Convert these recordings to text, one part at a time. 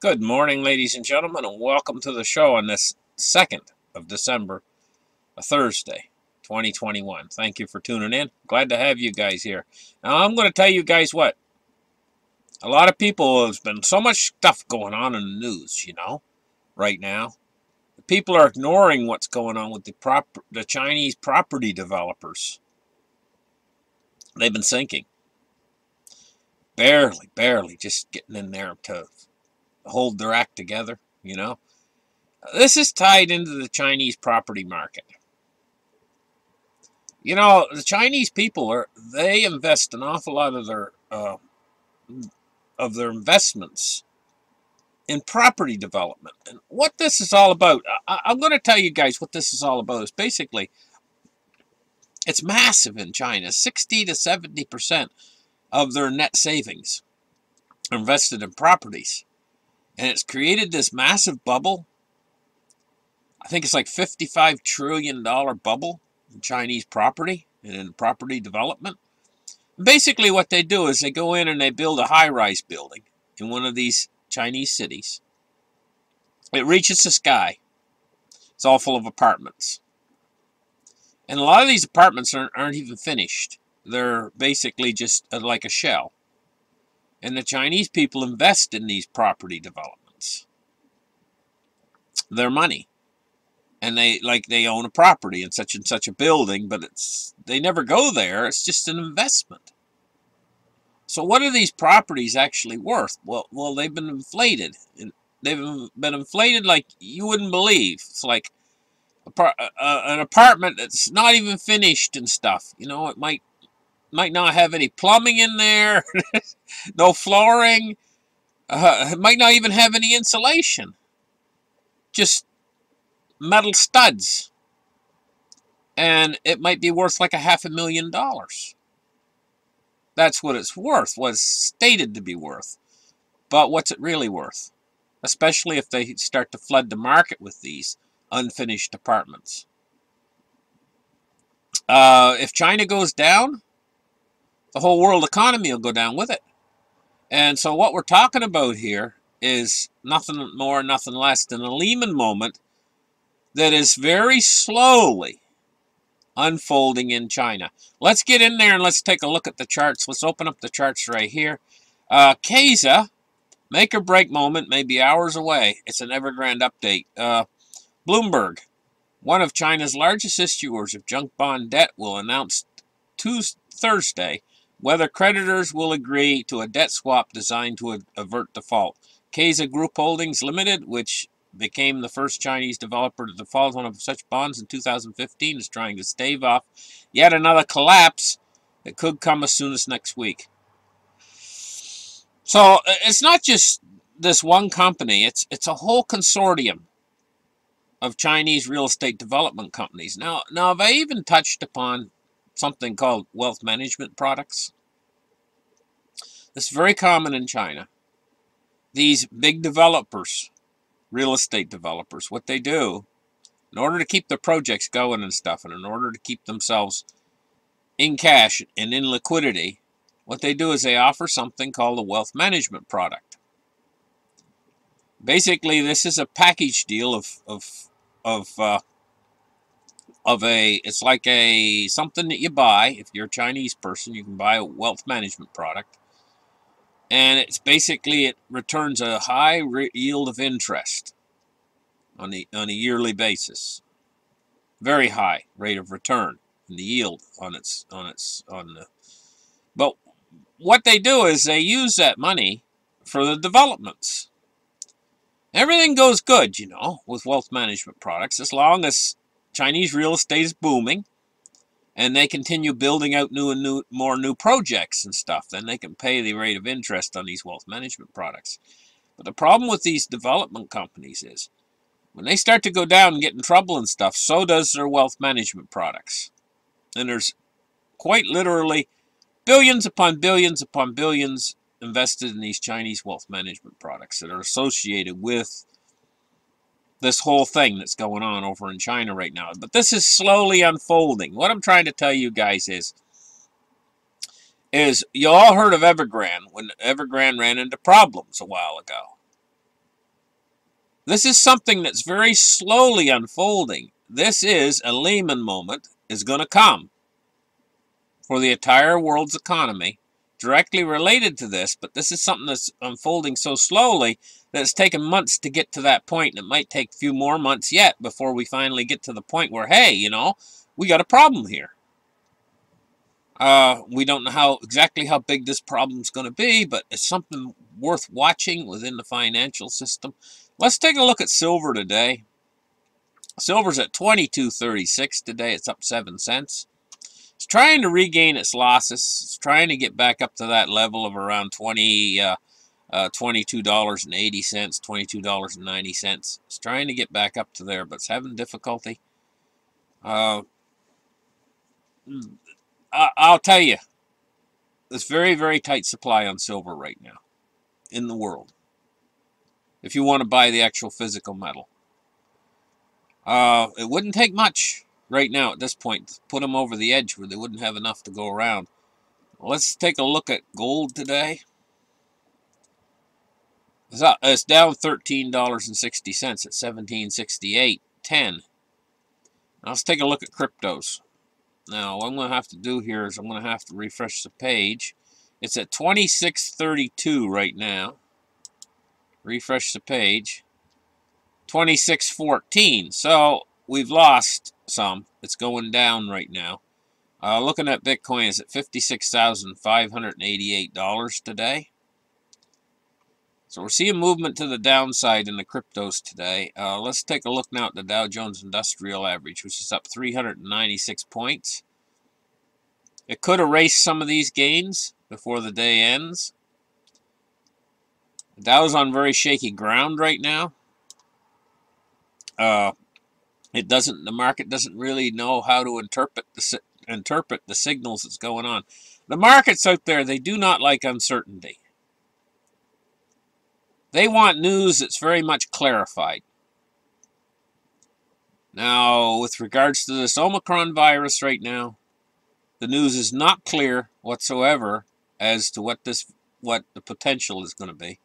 Good morning, ladies and gentlemen, and welcome to the show on this 2nd of December, a Thursday, 2021. Thank you for tuning in. Glad to have you guys here. Now, I'm going to tell you guys what. A lot of people, there's been so much stuff going on in the news, right now. People are ignoring what's going on with the Chinese property developers. They've been sinking. Barely just getting in there to hold their act together, This is tied into the Chinese property market. The Chinese people they invest an awful lot of their investments in property development. And what this is all about, I'm going to tell you guys what this is all about. Is basically, it's massive in China. 60 to 70% of their net savings are invested in properties. And it's created this massive bubble. I think it's like $55 trillion bubble in Chinese property and in property development. Basically what they do is they go in and they build a high-rise building in one of these Chinese cities. It reaches the sky. It's all full of apartments. And a lot of these apartments aren't even finished. They're basically just like a shell. And the Chinese people invest in these property developments. Their money. And they own a property in such and such a building, but they never go there. It's just an investment. So what are these properties actually worth? Well, they've been inflated. They've been inflated like you wouldn't believe. It's like an apartment that's not even finished and stuff. It might not have any plumbing in there, no flooring. It might not even have any insulation. Just metal studs. And it might be worth like $500,000. That's what it's worth, was stated to be worth. But what's it really worth? Especially if they start to flood the market with these unfinished apartments. If China goes down, the whole world economy will go down with it. And so what we're talking about here is nothing more, nothing less than a Lehman moment that is very slowly unfolding in China. Let's get in there and let's take a look at the charts. Let's open up the charts right here. CASA, make or break moment, may be hours away. It's an Evergrande update. Bloomberg, one of China's largest issuers of junk bond debt, will announce Thursday whether creditors will agree to a debt swap designed to avert default. CASA Group Holdings Limited, which became the first Chinese developer to default on such bonds in 2015, is trying to stave off yet another collapse that could come as soon as next week. So it's not just this one company, it's a whole consortium of Chinese real estate development companies. Now have I even touched upon something called wealth management products? This is very common in China. These big developers, real estate developers, what they do, in order to keep their projects going and stuff, and in order to keep themselves in cash and in liquidity, what they do is they offer something called a wealth management product. Basically, this is a package deal it's like something that you buy. If you're a Chinese person, you can buy a wealth management product. And it's basically, it returns a high yield of interest on a yearly basis. Very high rate of return in the yield but what they do is they use that money for the developments. Everything goes good, with wealth management products, as long as Chinese real estate is booming and they continue building out more new projects and stuff. Then they can pay the rate of interest on these wealth management products. But the problem with these development companies is when they start to go down and get in trouble and stuff, so does their wealth management products. And there's quite literally billions upon billions upon billions invested in these Chinese wealth management products that are associated with this whole thing that's going on over in China right now. But this is slowly unfolding. What I'm trying to tell you guys is you all heard of Evergrande when Evergrande ran into problems a while ago. This is something that's very slowly unfolding. This is a Lehman moment is going to come for the entire world's economy, directly related to this, but this is something that's unfolding so slowly that it's taken months to get to that point, and it might take a few more months yet before we finally get to the point where, hey, you know, we got a problem here. We don't know exactly how big this problem's going to be, but it's something worth watching within the financial system. Let's take a look at silver today. Silver's at $22.36 today. It's up 7 cents. It's trying to regain its losses. It's trying to get back up to that level of around $22.80, $22.90. It's trying to get back up to there, but it's having difficulty. I'll tell you, there's very, very tight supply on silver right now in the world, if you want to buy the actual physical metal. It wouldn't take much right now at this point to put them over the edge where they wouldn't have enough to go around. Let's take a look at gold today. It's down $13.60 at $17.68.10. Now let's take a look at cryptos. Now what I'm going to have to do here is I'm going to have to refresh the page. It's at 26.32 right now. Refresh the page. 26.14. So we've lost some. It's going down right now. Looking at Bitcoin, is at $56,588 today. So we're seeing movement to the downside in the cryptos today. Let's take a look now at the Dow Jones Industrial Average, which is up 396 points. It could erase some of these gains before the day ends. The Dow's on very shaky ground right now. The market doesn't really know how to interpret the signals that's going on. The markets out there, they do not like uncertainty. They want news that's very much clarified. Now, with regards to this Omicron virus right now, the news is not clear whatsoever as to what the potential is going to be.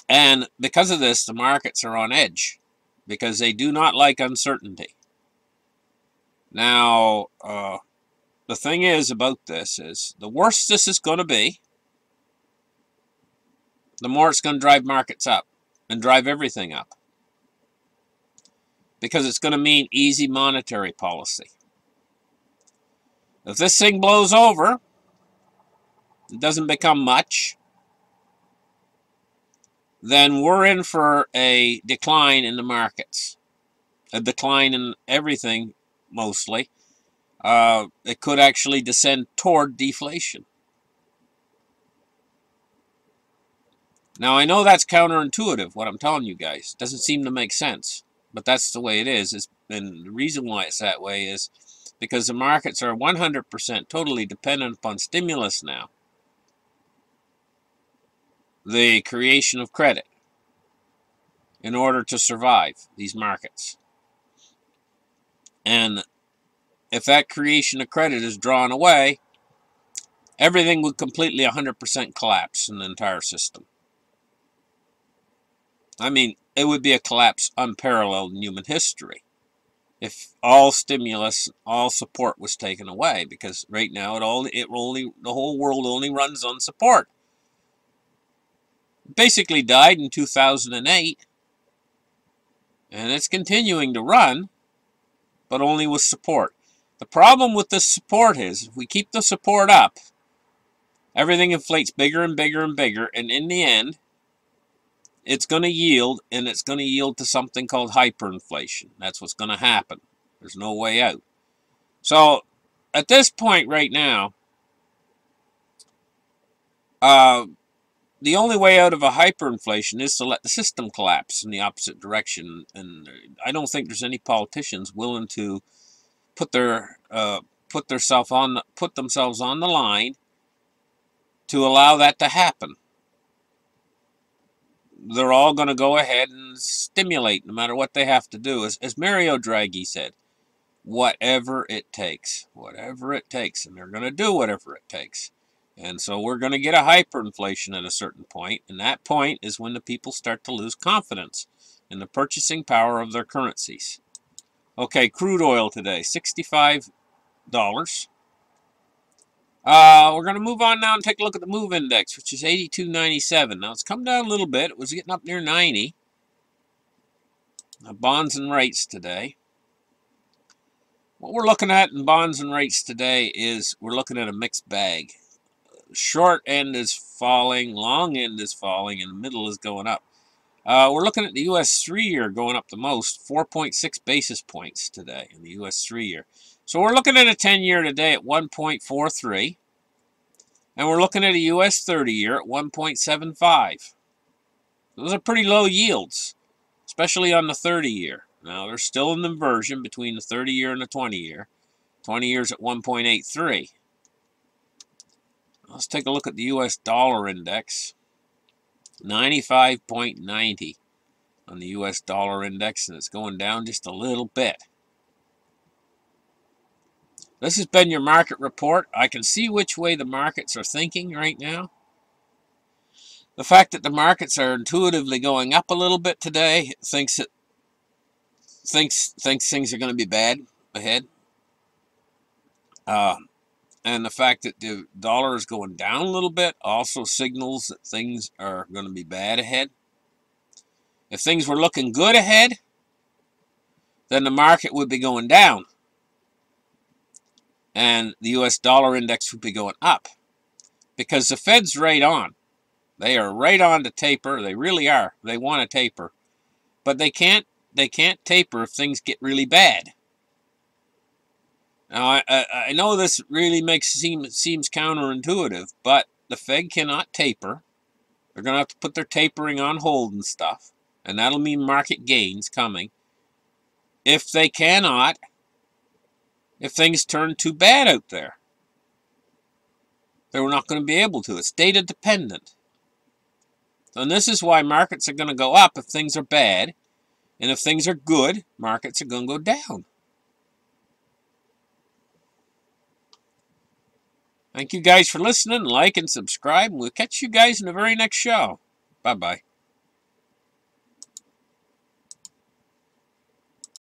And because of this, the markets are on edge because they do not like uncertainty. Now, the thing is about this is the worse this is going to be, the more it's going to drive markets up and drive everything up. Because it's going to mean easy monetary policy. If this thing blows over, it doesn't become much, then we're in for a decline in the markets. A decline in everything, mostly. It could actually descend toward deflation. Now, I know that's counterintuitive, what I'm telling you guys. It doesn't seem to make sense. But that's the way it is. And the reason why it's that way is because the markets are 100% totally dependent upon stimulus now. The creation of credit in order to survive these markets. And if that creation of credit is drawn away, everything would completely 100% collapse in the entire system. I mean, it would be a collapse unparalleled in human history if all stimulus, all support was taken away, because right now the whole world only runs on support. It basically died in 2008, and it's continuing to run, but only with support. The problem with this support is, if we keep the support up, everything inflates bigger and bigger and bigger, and in the end, it's going to yield, and it's going to yield to something called hyperinflation. That's what's going to happen. There's no way out. So, at this point right now, the only way out of a hyperinflation is to let the system collapse in the opposite direction. And I don't think there's any politicians willing to put themselves on the line to allow that to happen. They're all going to go ahead and stimulate no matter what they have to do. As Mario Draghi said, whatever it takes, and they're going to do whatever it takes. And so we're going to get a hyperinflation at a certain point, and that point is when the people start to lose confidence in the purchasing power of their currencies. Okay, crude oil today, $65. We're going to move on now and take a look at the MOVE index, which is 82.97. Now, it's come down a little bit. It was getting up near 90. Now, bonds and rates today. What we're looking at in bonds and rates today is we're looking at a mixed bag. Short end is falling, long end is falling, and the middle is going up. We're looking at the U.S. 3-year going up the most, 4.6 basis points today in the U.S. 3-year. So we're looking at a 10-year today at 1.43, and we're looking at a U.S. 30-year at 1.75. Those are pretty low yields, especially on the 30-year. Now, there's still an inversion between the 30-year and the 20-year. 20 years at 1.83. Let's take a look at the U.S. dollar index. 95.90 on the U.S. dollar index, and it's going down just a little bit. This has been your market report. I can see which way the markets are thinking right now. The fact that the markets are intuitively going up a little bit today thinks things are going to be bad ahead. And the fact that the dollar is going down a little bit also signals that things are going to be bad ahead. If things were looking good ahead, then the market would be going down. And the U.S. dollar index would be going up. Because the Fed's right on. They are right on to taper. They really are. They want to taper. But they can't taper if things get really bad. Now, I know this really seems counterintuitive, but the Fed cannot taper. They're going to have to put their tapering on hold and stuff, and that'll mean market gains coming. If things turn too bad out there, they're not going to be able to. It's data dependent. And this is why markets are going to go up if things are bad, and if things are good, markets are going to go down. Thank you guys for listening. Like and subscribe. And we'll catch you guys in the very next show. Bye-bye.